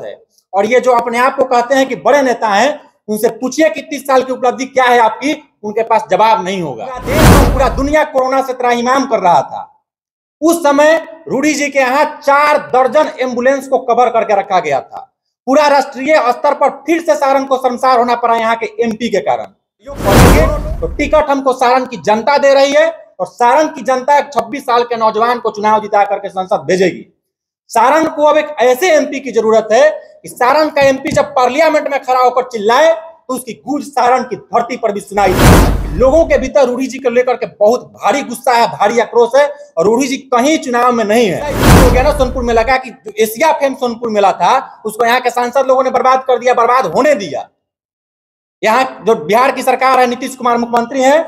है। और ये जो अपने आप को कहते हैं कि बड़े नेता हैं, उनसे पूछिए कि 30 साल की उपलब्धि क्या है आपकी, उनके पास जवाब नहीं होगा। पूरा देश और पूरा दुनिया कोरोना से त्राहिमाम कर रहा था। उस समय रूडी जी के यहाँ 4 दर्जन एम्बुलेंस को कवर करके रखा गया था। पूरा राष्ट्रीय स्तर पर फिर से सारण को शर्मसार होना पड़ा यहाँ के एमपी के कारण। तो टिकट हमको सारण की जनता दे रही है और सारण की जनता एक 26 साल के नौजवान को चुनाव जिता करके संसद भेजेगी। सारण को अब एक ऐसे एमपी की जरूरत है कि सारण का एमपी जब पार्लियामेंट में खड़ा होकर चिल्लाए तो उसकी गूंज सारण की धरती पर भी सुनाई दे। लोगों के भीतर रूडी जी को लेकर के बहुत भारी गुस्सा है, भारी आक्रोश है और रूडी जी कहीं चुनाव में नहीं है। हो गया ना, सोनपुर मेला का कि जो एशिया फेम सोनपुर मेला था उसको यहाँ के सांसद लोगों ने बर्बाद कर दिया, बर्बाद होने दिया। यहाँ जो बिहार की सरकार है, नीतीश कुमार मुख्यमंत्री है,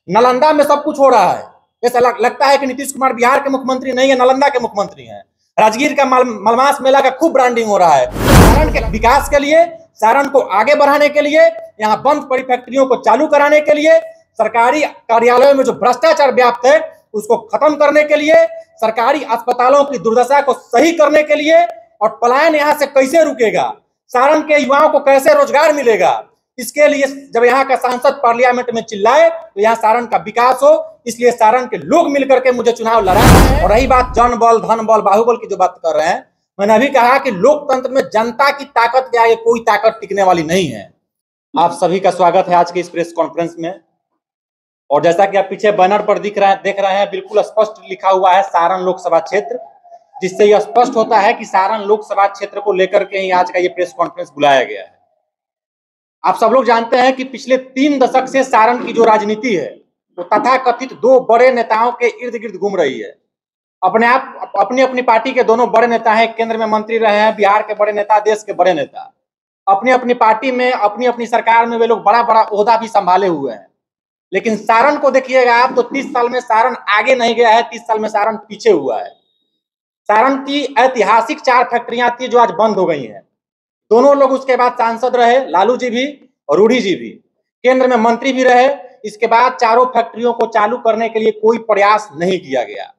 नालंदा में सब कुछ हो रहा है। ऐसा लगता है कि नीतीश कुमार बिहार के मुख्यमंत्री नहीं है, नालंदा के मुख्यमंत्री हैं। राजगीर का मलमास मेला का खूब ब्रांडिंग हो रहा है। सारण के विकास के लिए, सारण को आगे बढ़ाने के लिए, यहाँ बंद पड़ी फैक्ट्रियों को चालू कराने के लिए, सरकारी कार्यालयों में जो भ्रष्टाचार व्याप्त है उसको खत्म करने के लिए, सरकारी अस्पतालों की दुर्दशा को सही करने के लिए और पलायन यहाँ से कैसे रुकेगा, सारण के युवाओं को कैसे रोजगार मिलेगा, इसके लिए जब यहाँ का सांसद पार्लियामेंट में चिल्लाए तो यहाँ सारण का विकास हो। इसलिए सारण के लोग मिलकर के मुझे चुनाव लड़ा है। और रही बात जन बल, धन बल, बाहुबल की जो बात कर रहे हैं, मैंने अभी कहा कि लोकतंत्र में जनता की ताकत के आगे कोई ताकत टिकने वाली नहीं है। आप सभी का स्वागत है आज के इस प्रेस कॉन्फ्रेंस में। और जैसा कि आप पीछे बैनर पर देख रहे हैं, बिल्कुल स्पष्ट लिखा हुआ है सारण लोकसभा क्षेत्र, जिससे यह स्पष्ट होता है कि सारण लोकसभा क्षेत्र को लेकर के ही आज का ये प्रेस कॉन्फ्रेंस बुलाया गया है। आप सब लोग जानते हैं कि पिछले 3 दशक से सारण की जो राजनीति है वो तथाकथित 2 बड़े नेताओं के इर्द गिर्द घूम रही है। अपनी अपनी पार्टी के दोनों बड़े नेता हैं, केंद्र में मंत्री रहे हैं, बिहार के बड़े नेता, देश के बड़े नेता। अपनी अपनी पार्टी में, अपनी अपनी सरकार में वे लोग बड़ा बड़ा ओहदा भी संभाले हुए हैं। लेकिन सारण को देखिएगा आप तो 30 साल में सारण आगे नहीं गया है, 30 साल में सारण पीछे हुआ है। सारण की ऐतिहासिक 4 फैक्ट्रियां थी जो आज बंद हो गई हैं। दोनों लोग उसके बाद सांसद रहे, लालू जी भी और रूडी जी भी, केंद्र में मंत्री भी रहे। इसके बाद चारों फैक्ट्रियों को चालू करने के लिए कोई प्रयास नहीं किया गया।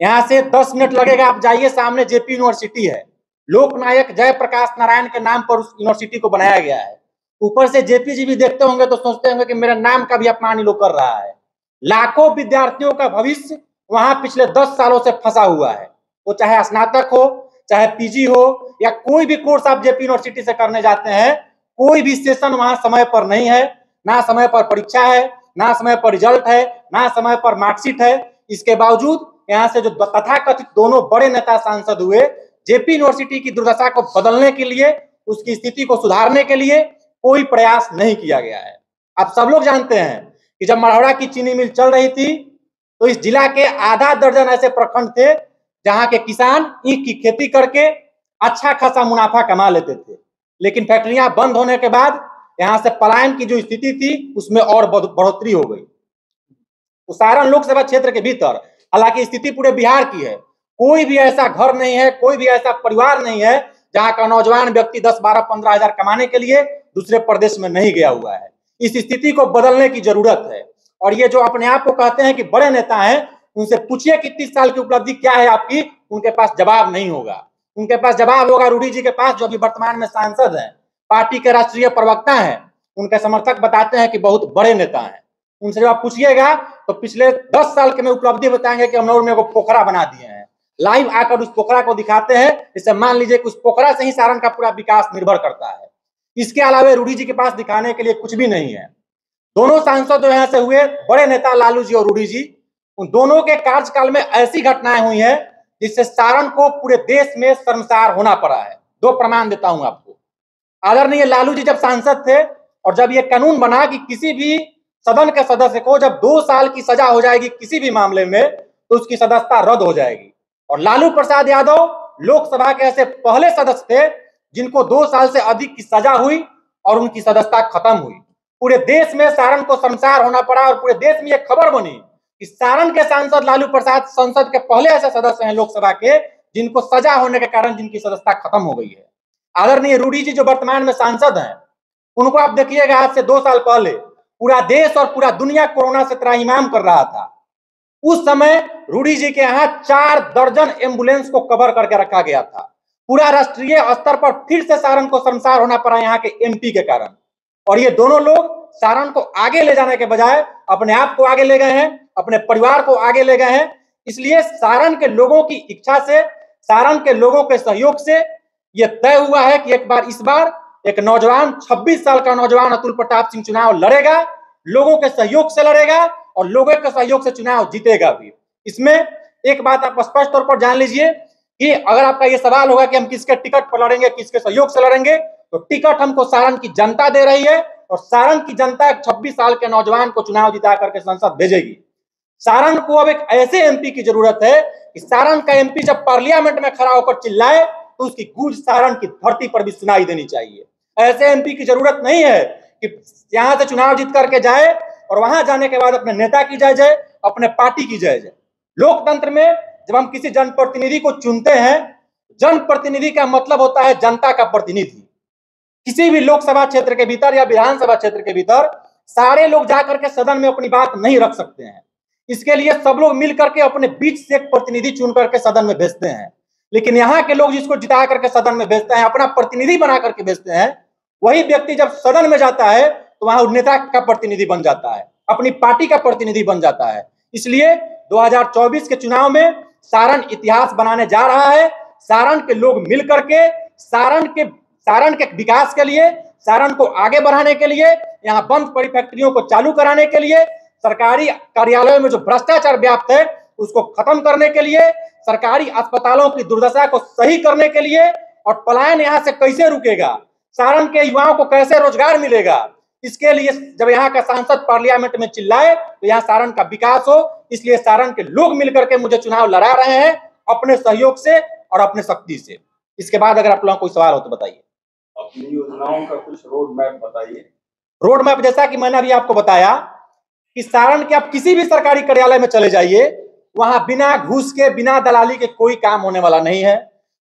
यहाँ से 10 मिनट लगेगा, आप जाइए, सामने जेपी यूनिवर्सिटी है। लोकनायक जयप्रकाश नारायण के नाम पर उस यूनिवर्सिटी को बनाया गया है। ऊपर से जेपी जी भी देखते होंगे तो सोचते होंगे कि मेरे नाम का भी अपमान लोग कर रहा है। लाखों विद्यार्थियों का भविष्य वहां पिछले 10 सालों से फंसा हुआ है। वो चाहे स्नातक हो, चाहे पीजी हो या कोई भी कोर्स आप जेपी यूनिवर्सिटी से करने जाते हैं, कोई भी सेशन वहां समय पर नहीं है, ना समय पर परीक्षा है, ना समय पर रिजल्ट है, ना समय पर मार्कशीट है। इसके बावजूद यहाँ से जो तथाकथित दोनों बड़े नेता सांसद हुए, जेपी यूनिवर्सिटी की दुर्दशा को बदलने के लिए, उसकी स्थिति को सुधारने के लिए कोई प्रयास नहीं किया गया है। आप सब लोग जानते हैं कि जब मढ़ौरा की चीनी मिल चल रही थी तो इस जिला के आधा दर्जन ऐसे प्रखंड थे जहां के किसान ईख की खेती करके अच्छा खासा मुनाफा कमा लेते थे। लेकिन फैक्ट्रियां बंद होने के बाद यहाँ से पलायन की जो स्थिति थी उसमें और बढ़ोतरी हो गई। तो सारण लोकसभा क्षेत्र के भीतर, हालांकि स्थिति पूरे बिहार की है, कोई भी ऐसा घर नहीं है, कोई भी ऐसा परिवार नहीं है जहां का नौजवान व्यक्ति 10, 12, 15 हजार कमाने के लिए दूसरे प्रदेश में नहीं गया हुआ है। इस स्थिति को बदलने की जरूरत है। और ये जो अपने आप को कहते हैं कि बड़े नेता हैं, उनसे पूछिए कि 30 साल की उपलब्धि क्या है आपकी, उनके पास जवाब नहीं होगा। उनके पास जवाब होगा रूडी जी के पास, जो अभी वर्तमान में सांसद हैं, पार्टी के राष्ट्रीय प्रवक्ता हैं। उनके समर्थक बताते हैं कि बहुत बड़े नेता हैं। उनसे जब आप पूछिएगा तो पिछले 10 साल के में उपलब्धि बताएंगे कि अमनौर में वो पोखरा बना दिए हैं। लाइव आकर उस पोखरा को दिखाते हैं, जिससे मान लीजिए कि उस पोखरा से ही सारण का पूरा विकास निर्भर करता है। इसके अलावा रूडी जी के पास दिखाने के लिए कुछ भी नहीं है। दोनों सांसद जो यहाँ से हुए, बड़े नेता लालू जी और रूडी जी, उन दोनों के कार्यकाल में ऐसी घटनाएं हुई हैं जिससे सारण को पूरे देश में शर्मसार होना पड़ा है। 2 प्रमाण देता हूं आपको। आदरणीय लालू जी जब सांसद थे और जब ये कानून बना कि किसी भी सदन के सदस्य को जब 2 साल की सजा हो जाएगी किसी भी मामले में तो उसकी सदस्यता रद्द हो जाएगी। और लालू प्रसाद यादव लोकसभा के ऐसे पहले सदस्य थे जिनको 2 साल से अधिक की सजा हुई और उनकी सदस्यता खत्म हुई। पूरे देश में सारण को शर्मसार होना पड़ा और पूरे देश में यह खबर बनी कि सारण के सांसद लालू प्रसाद संसद के पहले ऐसे सदस्य हैं लोकसभा के जिनको सजा होने के कारण जिनकी सदस्यता खत्म हो गई है। आदरणीय रूडी जी जो वर्तमान में सांसद हैं, उनको आप देखिएगा, आज से 2 साल पहले पूरा देश और पूरा दुनिया कोरोना से त्राहिमाम कर रहा था। उस समय रूडी जी के यहाँ 4 दर्जन एम्बुलेंस को कवर करके रखा गया था। पूरा राष्ट्रीय स्तर पर फिर से सारण को शर्मसार होना पड़ा यहाँ के एमपी के कारण। और ये दोनों लोग सारण को आगे ले जाने के बजाय अपने आप को आगे ले गए हैं, अपने परिवार को आगे ले गए हैं। इसलिए सारण के लोगों की इच्छा से, सारण के लोगों के सहयोग से यह तय हुआ है कि इस बार एक नौजवान 26 साल का नौजवान अतुल प्रताप सिंह चुनाव लड़ेगा, लोगों के सहयोग से लड़ेगा और लोगों के सहयोग से चुनाव जीतेगा भी। इसमें एक बात आप स्पष्ट तौर पर जान लीजिए कि अगर आपका यह सवाल होगा कि हम किसके टिकट पर लड़ेंगे, किसके सहयोग से लड़ेंगे, तो टिकट हमको सारण की जनता दे रही है और सारण की जनता 26 साल के नौजवान को चुनाव जिता करके संसद भेजेगी। सारण को अब एक ऐसे एमपी की जरूरत है कि सारण का एमपी जब पार्लियामेंट में खड़ा होकर चिल्लाए तो उसकी गूंज सारण की धरती पर भी सुनाई देनी चाहिए। ऐसे एमपी की जरूरत नहीं है कि यहां से चुनाव जीत करके जाए और वहां जाने के बाद अपने नेता की जय जय, अपने पार्टी की जय जय। लोकतंत्र में जब हम किसी जनप्रतिनिधि को चुनते हैं, जनप्रतिनिधि का मतलब होता है जनता का प्रतिनिधि। किसी भी लोकसभा क्षेत्र के भीतर या विधानसभा क्षेत्र के भीतर सारे लोग जाकर के सदन में अपनी बात नहीं रख सकते हैं। इसके लिए सब लोग मिलकर के अपने बीच से एक प्रतिनिधि चुन करके सदन में भेजते हैं। लेकिन यहाँ के लोग जिसको जिता करके सदन में भेजते हैं, अपना प्रतिनिधि बना करके भेजते हैं, वही व्यक्ति जब सदन में जाता है तो वहां नेता का प्रतिनिधि बन जाता है, अपनी पार्टी का प्रतिनिधि बन जाता है। इसलिए 2024 के चुनाव में सारण इतिहास बनाने जा रहा है। सारण के लोग मिलकर के सारण के विकास के लिए, सारण को आगे बढ़ाने के लिए, यहाँ बंद पड़ी फैक्ट्रियों को चालू कराने के लिए, सरकारी कार्यालयों में जो भ्रष्टाचार व्याप्त है उसको खत्म करने के लिए, सरकारी अस्पतालों की दुर्दशा को सही करने के लिए और पलायन यहाँ से कैसे रुकेगा, सारण के युवाओं को कैसे रोजगार मिलेगा, इसके लिए जब यहाँ का सांसद पार्लियामेंट में चिल्लाए तो यहाँ सारण का विकास हो। इसलिए सारण के लोग मिलकर के मुझे चुनाव लड़ा रहे हैं अपने सहयोग से और अपने शक्ति से। इसके बाद अगर आप लोगों को कोई सवाल हो तो बताइए। अपनी योजनाओं का कुछ रोड मैप बताइए। रोड मैप जैसा कि मैंने अभी आपको बताया कि सारण के आप किसी भी सरकारी कार्यालय में चले जाइए, वहां बिना घूस के, बिना दलाली के कोई काम होने वाला नहीं है।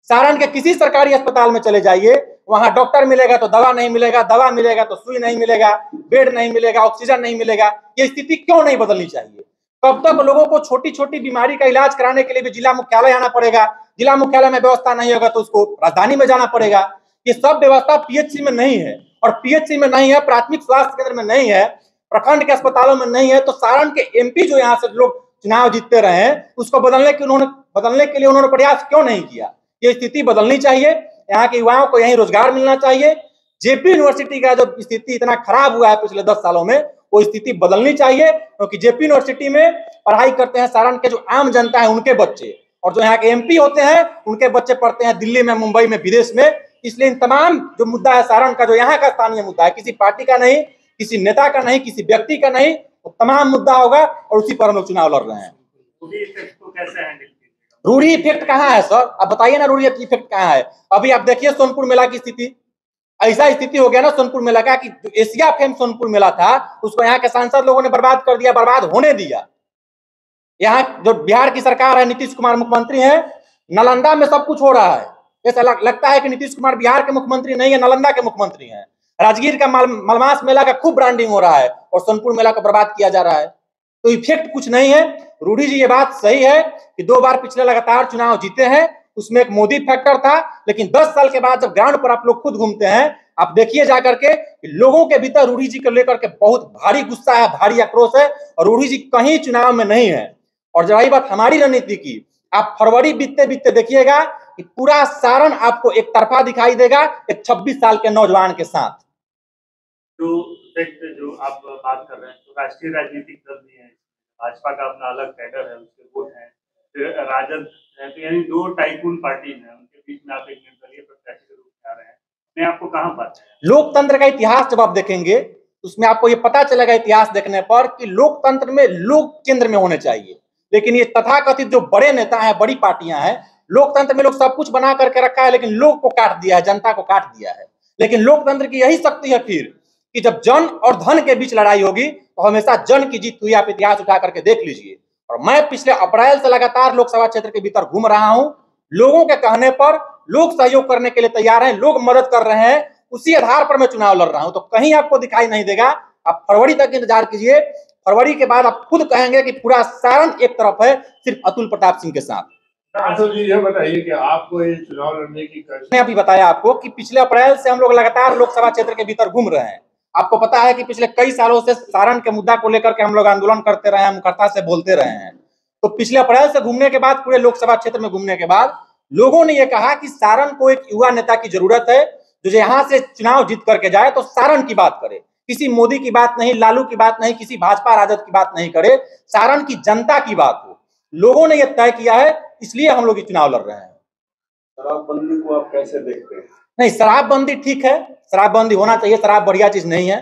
सारण के किसी सरकारी अस्पताल में चले जाइए, वहां डॉक्टर मिलेगा तो दवा नहीं मिलेगा, दवा मिलेगा तो सुई नहीं मिलेगा, बेड नहीं मिलेगा, ऑक्सीजन नहीं मिलेगा। ये स्थिति क्यों नहीं बदलनी चाहिए? कब तक लोगों को छोटी छोटी बीमारी का इलाज कराने के लिए भी जिला मुख्यालय आना पड़ेगा? जिला मुख्यालय में व्यवस्था नहीं होगा तो उसको राजधानी में जाना पड़ेगा। ये सब व्यवस्था पीएचसी में नहीं है, और पीएचसी में नहीं है, प्राथमिक स्वास्थ्य केंद्र में नहीं है, प्रखंड के अस्पतालों में नहीं है। तो सारण के एमपी जो यहाँ से लोग चुनाव जीतते रहे हैं, उसको बदलने के लिए उन्होंने प्रयास क्यों नहीं किया? ये स्थिति बदलनी चाहिए। यहाँ के युवाओं को यहीं रोजगार मिलना चाहिए। जेपी यूनिवर्सिटी का जो स्थिति इतना खराब हुआ है पिछले 10 सालों में, वो स्थिति बदलनी चाहिए, क्योंकि जेपी यूनिवर्सिटी में पढ़ाई करते हैं सारण के जो आम जनता है उनके बच्चे, और जो यहाँ के एमपी होते हैं उनके बच्चे पढ़ते हैं दिल्ली में, मुंबई में, विदेश में। इसलिए इन तमाम जो मुद्दा है सारण का, जो यहाँ का स्थानीय मुद्दा है, किसी पार्टी का नहीं, किसी नेता का नहीं, किसी व्यक्ति का नहीं, वो तमाम मुद्दा होगा और उसी पर हम लोग चुनाव लड़ रहे हैं। रूढ़ी इफेक्ट कहाँ है सर? आप बताइए ना, रूढ़ी इफेक्ट कहाँ है? अभी आप देखिए सोनपुर मेला की स्थिति, ऐसा स्थिति हो गया ना सोनपुर मेला का कि जो एशिया फेम सोनपुर मेला था उसको यहाँ के सांसद लोगों ने बर्बाद कर दिया, बर्बाद होने दिया। यहाँ जो बिहार की सरकार है, नीतीश कुमार मुख्यमंत्री है, नालंदा में सब कुछ हो रहा है। ऐसा लगता है कि नीतीश कुमार बिहार के मुख्यमंत्री नहीं है, नालंदा के मुख्यमंत्री हैं। राजगीर का मलमास मेला का खूब ब्रांडिंग हो रहा है और सोनपुर मेला को बर्बाद किया जा रहा है। तो इफेक्ट कुछ नहीं है। रूढ़ी जी ये बात सही है कि 2 बार पिछले लगातार चुनाव जीते हैं, उसमें एक मोदी फैक्टर था। लेकिन 10 साल के बाद जब ग्राउंड पर आप लोग खुद घूमते हैं, आप देखिए जाकर के लोगों के भीतर रूढ़ी जी को लेकर के बहुत भारी गुस्सा है, भारी आक्रोश है, और रूढ़ी जी कहीं चुनाव में नहीं है। और जब रही बात हमारी रणनीति की, आप फरवरी बीतते बीतते देखिएगा कि पूरा सारण आपको एक तरफा दिखाई देगा, एक 26 साल के नौजवान के साथ। जो आप बात कर रहे हैं, तो राष्ट्रीय राजनीतिक दल भी है, भाजपा का अपना अलग कैडर है, उसके वोट है, फिर राजद है, तो यानी 2 टाइकून पार्टी है, उनके बीच में आप एक निर्दलीय प्रत्याशी के रूप में आ रहे हैं। मैं आपको कहाँ बात है? लोकतंत्र का इतिहास जब आप देखेंगे उसमें आपको ये पता चलेगा इतिहास देखने पर कि लोकतंत्र में लोग केंद्र में होने चाहिए। लेकिन ये तथाकथित जो बड़े नेता हैं, बड़ी पार्टियां हैं, लोकतंत्र में लोग सब कुछ बना करके रखा है, लेकिन लोग को काट दिया है, जनता को काट दिया है। लेकिन लोकतंत्र की यही शक्ति है फिर कि जब जन और धन के बीच लड़ाई होगी तो हमेशा जन की जीत हुई। आप इतिहास उठा करके देख लीजिए। और मैं पिछले अप्रैल से लगातार लोकसभा क्षेत्र के भीतर घूम रहा हूं। लोगों के कहने पर लोग सहयोग करने के लिए तैयार हैं, लोग मदद कर रहे हैं, उसी आधार पर मैं चुनाव लड़ रहा हूं। तो कहीं आपको दिखाई नहीं देगा। आप फरवरी तक इंतजार कीजिए। फरवरी के बाद आप खुद कहेंगे कि पूरा सारण एक तरफ है सिर्फ अतुल प्रताप सिंह के साथ। आंसर जी ये बताइए कि आपको ये चुनाव लड़ने की मैंने अभी बताया आपको कि पिछले अप्रैल से हम लोग लगातार लोकसभा क्षेत्र के भीतर घूम रहे हैं। आपको पता है कि पिछले कई सालों से सारण के मुद्दा को लेकर के हम लोग आंदोलन करते रहे हैं, मुखरता से बोलते रहे हैं। तो पिछले अप्रैल से घूमने के बाद, पूरे लोकसभा क्षेत्र में घूमने के बाद, लोगों ने यह कहा कि सारण को एक युवा नेता की जरूरत है जो यहाँ से चुनाव जीत करके जाए तो सारण की बात करे, किसी मोदी की बात नहीं, लालू की बात नहीं, किसी भाजपा राजद की बात नहीं करे, सारण की जनता की बात हो। लोगों ने यह तय किया है, इसलिए हम लोग ये चुनाव लड़ रहे हैं। शराबबंदी को आप कैसे देखते हैं? नहीं, शराबबंदी ठीक है, शराबबंदी होना चाहिए, शराब बढ़िया चीज नहीं है,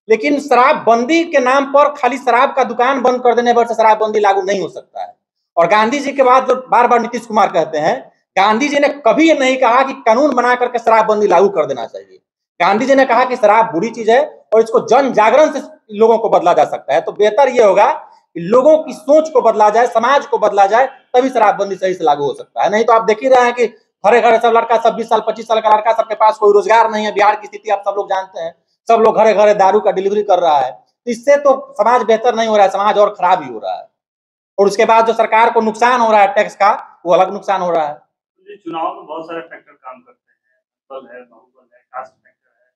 लेकिन शराबबंदी के नाम पर खाली शराब का दुकान बंद कर देने पर से शराबबंदी लागू नहीं हो सकता है। और गांधी जी के बाद जो बार बार नीतीश कुमार कहते हैं, गांधी जी ने कभी ये नहीं कहा कि कानून बना करके शराबबंदी लागू कर देना चाहिए। गांधी जी ने कहा कि शराब बुरी चीज है और इसको जन जागरण से लोगों को बदला जा सकता है। तो बेहतर ये होगा कि लोगों की सोच को बदला जाए, समाज को बदला जाए, तभी शराबबंदी सही से लागू हो सकता है। नहीं तो आप देख ही रहे हैं कि घरे घरे सब लड़का, 26 साल 25 साल का लड़का, सबके पास कोई रोजगार नहीं है। बिहार की स्थिति आप सब लोग जानते हैं, सब लोग घरे घरे दारू का डिलीवरी कर रहा है। इससे तो समाज बेहतर नहीं हो रहा है, समाज और खराब ही हो रहा है। और उसके बाद जो सरकार को नुकसान हो रहा है टैक्स का, वो अलग नुकसान हो रहा है। चुनाव में बहुत सारे फैक्टर काम करते हैं, बल है, बाहुबल है, कास्ट फैक्टर है,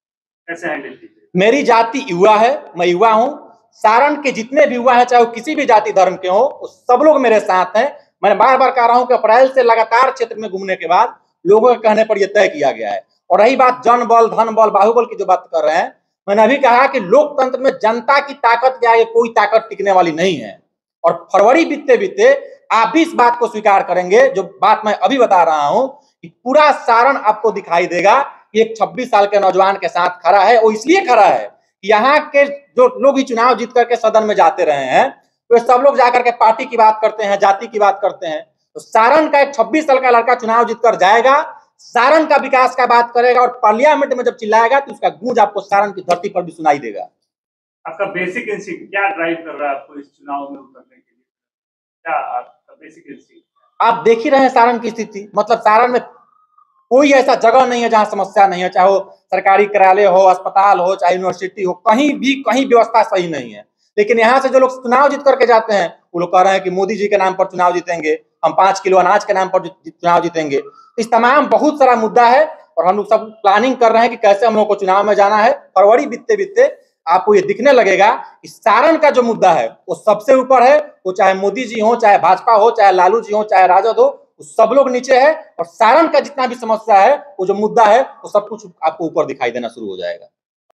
कैसे हैंडल कीजिए? मेरी जाति युवा है, मैं युवा हूँ। सारण के जितने भी युवा है, चाहे वो किसी भी जाति धर्म के हो, सब लोग मेरे साथ हैं। मैंने बार बार कह रहा हूँ कि अप्रैल से लगातार क्षेत्र में घूमने के बाद लोगों के कहने पर यह तय किया गया है। और रही बात जन बल, धन बल, बाहुबल की जो बात कर रहे हैं, मैंने अभी कहा कि लोकतंत्र में जनता की ताकत के आगे कोई ताकत टिकने वाली नहीं है। और फरवरी बीतते बीतते आप भी इस बात को स्वीकार करेंगे, जो बात मैं अभी बता रहा हूं, कि पूरा सारण आपको दिखाई देगा कि एक 26 साल के नौजवान के साथ खड़ा है। वो इसलिए खड़ा है कि यहाँ के जो लोग भी चुनाव जीत करके सदन में जाते रहे हैं, तो सब लोग जाकर के पार्टी की बात करते हैं, जाति की बात करते हैं। तो सारण का एक 26 साल का लड़का चुनाव जीतकर जाएगा, सारण का विकास का बात करेगा, और पार्लियामेंट में जब चिल्लाएगा तो उसका गूंज आपको सारण की धरती पर भी सुनाई देगा। आपका बेसिक इंस्टिंक्ट क्या ड्राइव कर रहा है आपको इस चुनाव में उतरने के लिए? क्या आपका बेसिक इंस्टिंक्ट? आप देख ही रहे हैं सारण की स्थिति, मतलब सारण में कोई ऐसा जगह नहीं है जहां समस्या नहीं है, चाहे वो सरकारी कार्यालय हो, अस्पताल हो, चाहे यूनिवर्सिटी हो, कहीं व्यवस्था सही नहीं है। लेकिन यहाँ से जो लोग चुनाव जीत करके जाते हैं, वो लोग कह रहे हैं कि मोदी जी के नाम पर चुनाव जीतेंगे, हम 5 किलो अनाज के नाम पर चुनाव जीतेंगे। इस तमाम बहुत सारा मुद्दा है और हम लोग सब प्लानिंग कर रहे हैं कि कैसे हम लोग को चुनाव में जाना है। फरवरी बीतते बीतते आपको ये दिखने लगेगा कि सारण का जो मुद्दा है वो सबसे ऊपर है। वो चाहे मोदी जी हो, चाहे भाजपा हो, चाहे लालू जी हो, चाहे राजद हो, सब लोग नीचे है। और सारण का जितना भी समस्या है, वो जो मुद्दा है, वो सब कुछ आपको ऊपर दिखाई देना शुरू हो जाएगा।